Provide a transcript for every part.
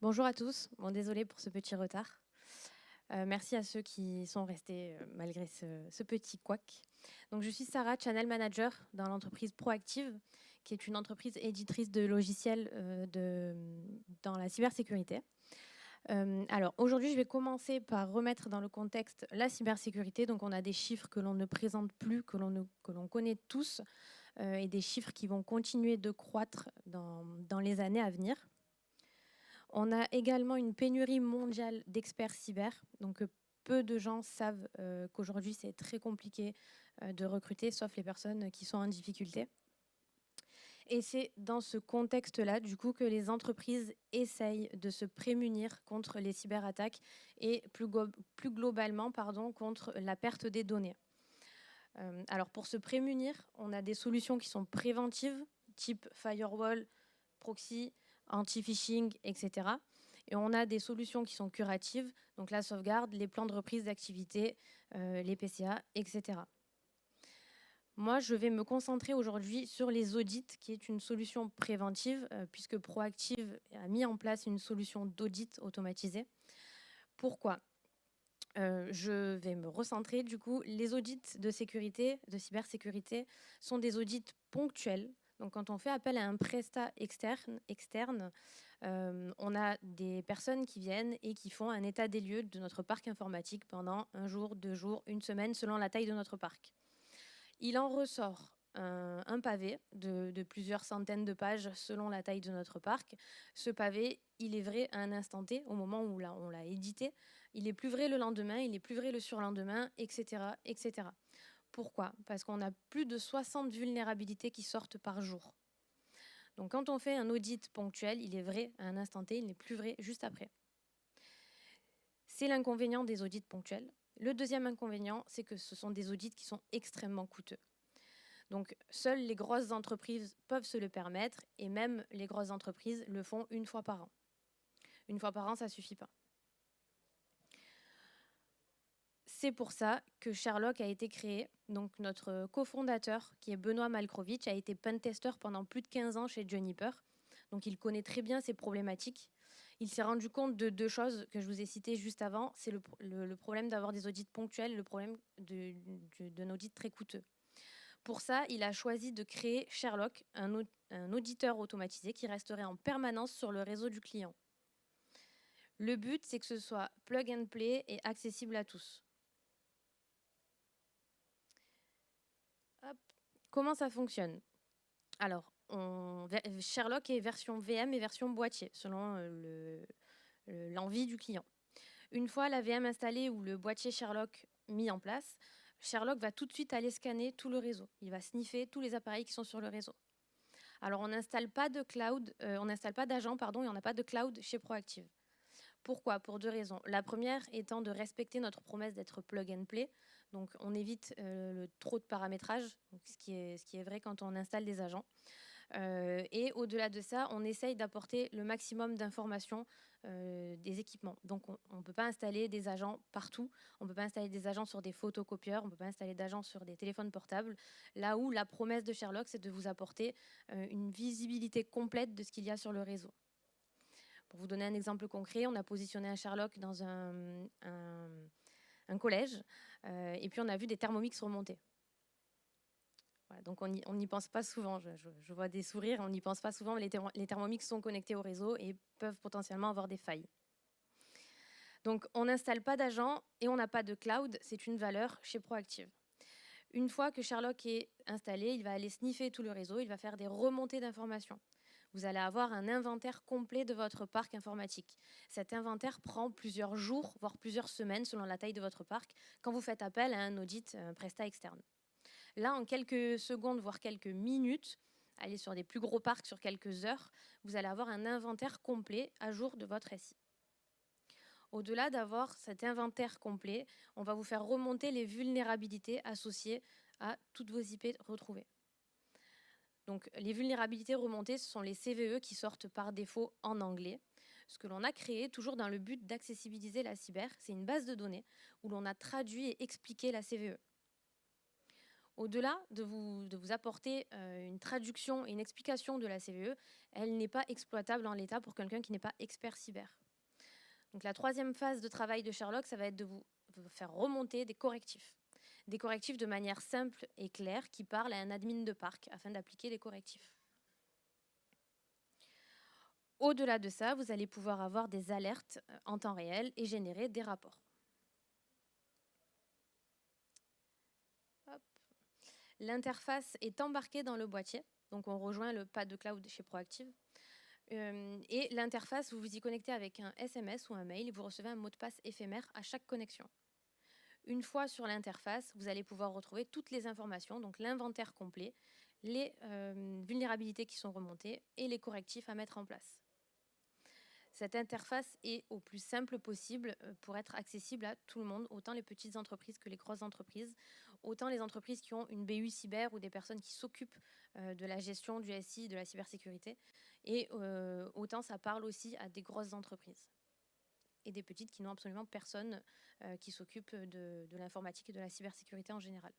Bonjour à tous. Bon, désolée pour ce petit retard. Merci à ceux qui sont restés malgré ce petit couac. Donc, je suis Sarah, Channel Manager dans l'entreprise Proactive, qui est une entreprise éditrice de logiciels dans la cybersécurité. Alors, aujourd'hui, je vais commencer par remettre dans le contexte la cybersécurité. Donc, on a des chiffres que l'on ne présente plus, que l'on connaît tous, et des chiffres qui vont continuer de croître dans les années à venir. On a également une pénurie mondiale d'experts cyber. Donc, peu de gens savent qu'aujourd'hui, c'est très compliqué de recruter, sauf les personnes qui sont en difficulté. Et c'est dans ce contexte-là, du coup, que les entreprises essayent de se prémunir contre les cyberattaques et plus globalement, contre la perte des données. Alors, pour se prémunir, on a des solutions qui sont préventives, type firewall, proxy, anti-phishing, etc. Et on a des solutions qui sont curatives, donc la sauvegarde, les plans de reprise d'activité, les PCA, etc. Moi, je vais me concentrer aujourd'hui sur les audits, qui est une solution préventive, puisque Proactive a mis en place une solution d'audit automatisée. Pourquoi ? Je vais me recentrer, du coup, les audits de sécurité, de cybersécurité, sont des audits ponctuels. Donc, quand on fait appel à un prestat externe, on a des personnes qui viennent et qui font un état des lieux de notre parc informatique pendant 1 jour, 2 jours, 1 semaine, selon la taille de notre parc. Il en ressort un pavé de plusieurs centaines de pages selon la taille de notre parc. Ce pavé, il est vrai à un instant T, au moment où on l'a édité. Il est plus vrai le lendemain, il est plus vrai le surlendemain, etc., etc. Pourquoi ? Parce qu'on a plus de 60 vulnérabilités qui sortent par jour. Donc quand on fait un audit ponctuel, il est vrai à un instant T, il n'est plus vrai juste après. C'est l'inconvénient des audits ponctuels. Le deuxième inconvénient, c'est que ce sont des audits qui sont extrêmement coûteux. Donc, seules les grosses entreprises peuvent se le permettre et même les grosses entreprises le font 1 fois par an. 1 fois par an, ça ne suffit pas. C'est pour ça que Sherlock a été créé. Donc, notre cofondateur, qui est Benoît Malkrovitch, a été pentester pendant plus de 15 ans chez Juniper. Donc, il connaît très bien ces problématiques. Il s'est rendu compte de 2 choses que je vous ai citées juste avant. C'est le problème d'avoir des audits ponctuels, le problème d'un audit très coûteux. Pour ça, il a choisi de créer Sherlock, un auditeur automatisé qui resterait en permanence sur le réseau du client. Le but, c'est que ce soit plug and play et accessible à tous. Hop. Comment ça fonctionne ? Alors, Sherlock est version VM et version boîtier, selon l'envie du client. Une fois la VM installée ou le boîtier Sherlock mis en place, Sherlock va tout de suite aller scanner tout le réseau. Il va sniffer tous les appareils qui sont sur le réseau. Alors, on n'installe pas de cloud, on n'installe pas d'agent, et on n'a pas de cloud chez Proactive. Pourquoi ? Pour 2 raisons. La première étant de respecter notre promesse d'être plug and play. Donc, on évite trop de paramétrage, donc ce qui est vrai quand on installe des agents. Et au-delà de ça, on essaye d'apporter le maximum d'informations des équipements. Donc, on ne peut pas installer des agents partout. On ne peut pas installer des agents sur des photocopieurs. On ne peut pas installer d'agents sur des téléphones portables. Là où la promesse de Sherlock, c'est de vous apporter une visibilité complète de ce qu'il y a sur le réseau. Pour vous donner un exemple concret, on a positionné un Sherlock dans un collège et puis on a vu des Thermomix remonter. Voilà, donc on n'y pense pas souvent. Je vois des sourires, on n'y pense pas souvent, mais les Thermomix sont connectés au réseau et peuvent potentiellement avoir des failles. Donc on n'installe pas d'agent et on n'a pas de cloud, c'est une valeur chez Proactive. Une fois que Sherlock est installé, il va aller sniffer tout le réseau, il va faire des remontées d'informations. Vous allez avoir un inventaire complet de votre parc informatique. Cet inventaire prend plusieurs jours, voire plusieurs semaines selon la taille de votre parc, quand vous faites appel à un audit, un prestat externe. Là, en quelques secondes, voire quelques minutes, allez sur des plus gros parcs sur quelques heures, vous allez avoir un inventaire complet à jour de votre SI. Au-delà d'avoir cet inventaire complet, on va vous faire remonter les vulnérabilités associées à toutes vos IP retrouvées. Donc, les vulnérabilités remontées, ce sont les CVE qui sortent par défaut en anglais. Ce que l'on a créé, toujours dans le but d'accessibiliser la cyber, c'est une base de données où l'on a traduit et expliqué la CVE. Au-delà de vous apporter une traduction et une explication de la CVE, elle n'est pas exploitable en l'état pour quelqu'un qui n'est pas expert cyber. Donc la troisième phase de travail de Sherlock, ça va être de vous faire remonter des correctifs. Des correctifs de manière simple et claire qui parlent à un admin de parc afin d'appliquer les correctifs. Au-delà de ça, vous allez pouvoir avoir des alertes en temps réel et générer des rapports. L'interface est embarquée dans le boîtier, donc on rejoint le pas de cloud chez Proactive. Et l'interface, vous vous y connectez avec un SMS ou un mail et vous recevez un mot de passe éphémère à chaque connexion. Une fois sur l'interface, vous allez pouvoir retrouver toutes les informations, donc l'inventaire complet, les vulnérabilités qui sont remontées et les correctifs à mettre en place. Cette interface est au plus simple possible pour être accessible à tout le monde, autant les petites entreprises que les grosses entreprises, autant les entreprises qui ont une BU cyber ou des personnes qui s'occupent de la gestion du SI, de la cybersécurité, et autant ça parle aussi à des grosses entreprises et des petites qui n'ont absolument personne qui s'occupe de l'informatique et de la cybersécurité en général.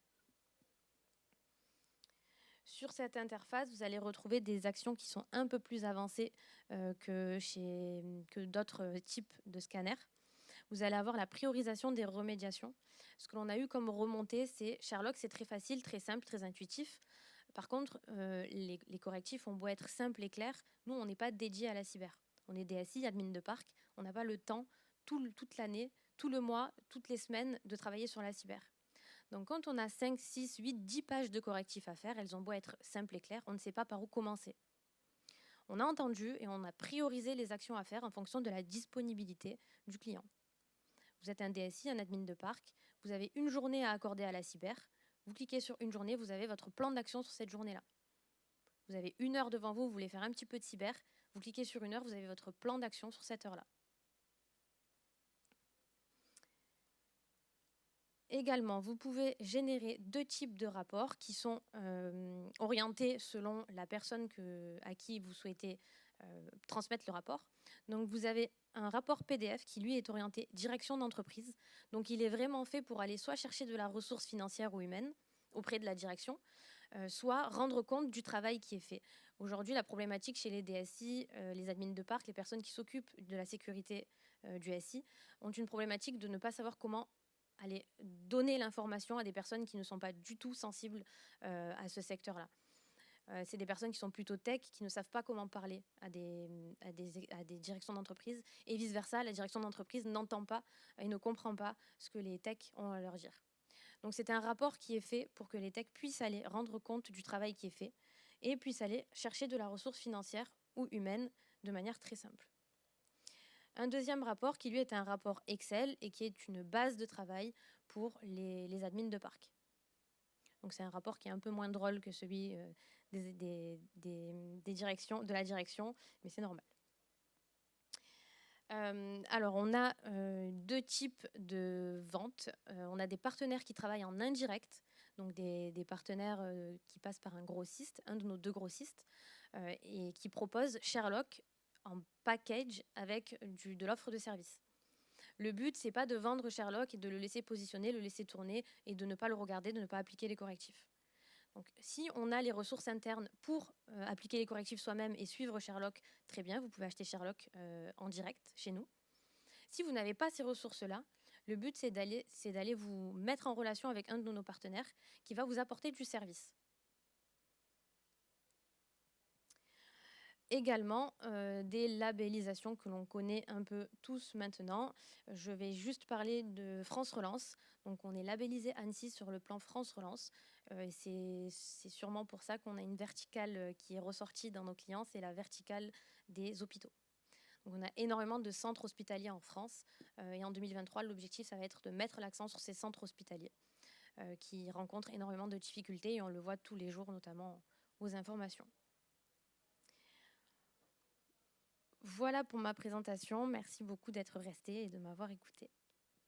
Sur cette interface, vous allez retrouver des actions qui sont un peu plus avancées que d'autres types de scanners. Vous allez avoir la priorisation des remédiations. Ce que l'on a eu comme remontée, c'est Sherlock, c'est très facile, très simple, très intuitif. Par contre, les correctifs ont beau être simples et clairs, nous, on n'est pas dédié à la cyber. On est DSI, admin de parc, on n'a pas le temps toute l'année, tout le mois, toutes les semaines de travailler sur la cyber. Donc quand on a 5, 6, 8, 10 pages de correctifs à faire, elles ont beau être simples et claires, on ne sait pas par où commencer. On a entendu et on a priorisé les actions à faire en fonction de la disponibilité du client. Vous êtes un DSI, un admin de parc, vous avez une journée à accorder à la cyber, vous cliquez sur une journée, vous avez votre plan d'action sur cette journée-là. Vous avez 1 heure devant vous, vous voulez faire un petit peu de cyber, vous cliquez sur 1 heure, vous avez votre plan d'action sur cette heure-là. Également, vous pouvez générer 2 types de rapports qui sont orientés selon la personne à qui vous souhaitez transmettre le rapport. Donc, vous avez un rapport PDF qui, lui, est orienté direction d'entreprise. Donc, il est vraiment fait pour aller soit chercher de la ressource financière ou humaine auprès de la direction, soit rendre compte du travail qui est fait. Aujourd'hui, la problématique chez les DSI, les admins de parc, les personnes qui s'occupent de la sécurité du SI, ont une problématique de ne pas savoir comment aller donner l'information à des personnes qui ne sont pas du tout sensibles à ce secteur-là. C'est des personnes qui sont plutôt tech, qui ne savent pas comment parler à des directions d'entreprise, et vice-versa, la direction d'entreprise n'entend pas et ne comprend pas ce que les techs ont à leur dire. Donc c'est un rapport qui est fait pour que les techs puissent aller rendre compte du travail qui est fait et puissent aller chercher de la ressource financière ou humaine de manière très simple. Un deuxième rapport qui lui est un rapport Excel et qui est une base de travail pour les admins de parc. Donc c'est un rapport qui est un peu moins drôle que celui des directions, de la direction, mais c'est normal. Alors on a 2 types de ventes. On a des partenaires qui travaillent en indirect, donc des partenaires qui passent par un grossiste, un de nos 2 grossistes, et qui proposent Sherlock en package avec de l'offre de service. Le but, c'est pas de vendre Sherlock et de le laisser positionner, le laisser tourner et de ne pas le regarder, de ne pas appliquer les correctifs. Donc, si on a les ressources internes pour appliquer les correctifs soi-même et suivre Sherlock, très bien, vous pouvez acheter Sherlock en direct chez nous. Si vous n'avez pas ces ressources-là, le but, c'est d'aller vous mettre en relation avec un de nos partenaires qui va vous apporter du service. Également des labellisations que l'on connaît un peu tous maintenant. Je vais juste parler de France Relance. Donc on est labellisé Annecy sur le plan France Relance. C'est sûrement pour ça qu'on a une verticale qui est ressortie dans nos clients, c'est la verticale des hôpitaux. Donc on a énormément de centres hospitaliers en France et en 2023, l'objectif, ça va être de mettre l'accent sur ces centres hospitaliers qui rencontrent énormément de difficultés et on le voit tous les jours, notamment aux informations. Voilà pour ma présentation. Merci beaucoup d'être resté et de m'avoir écouté.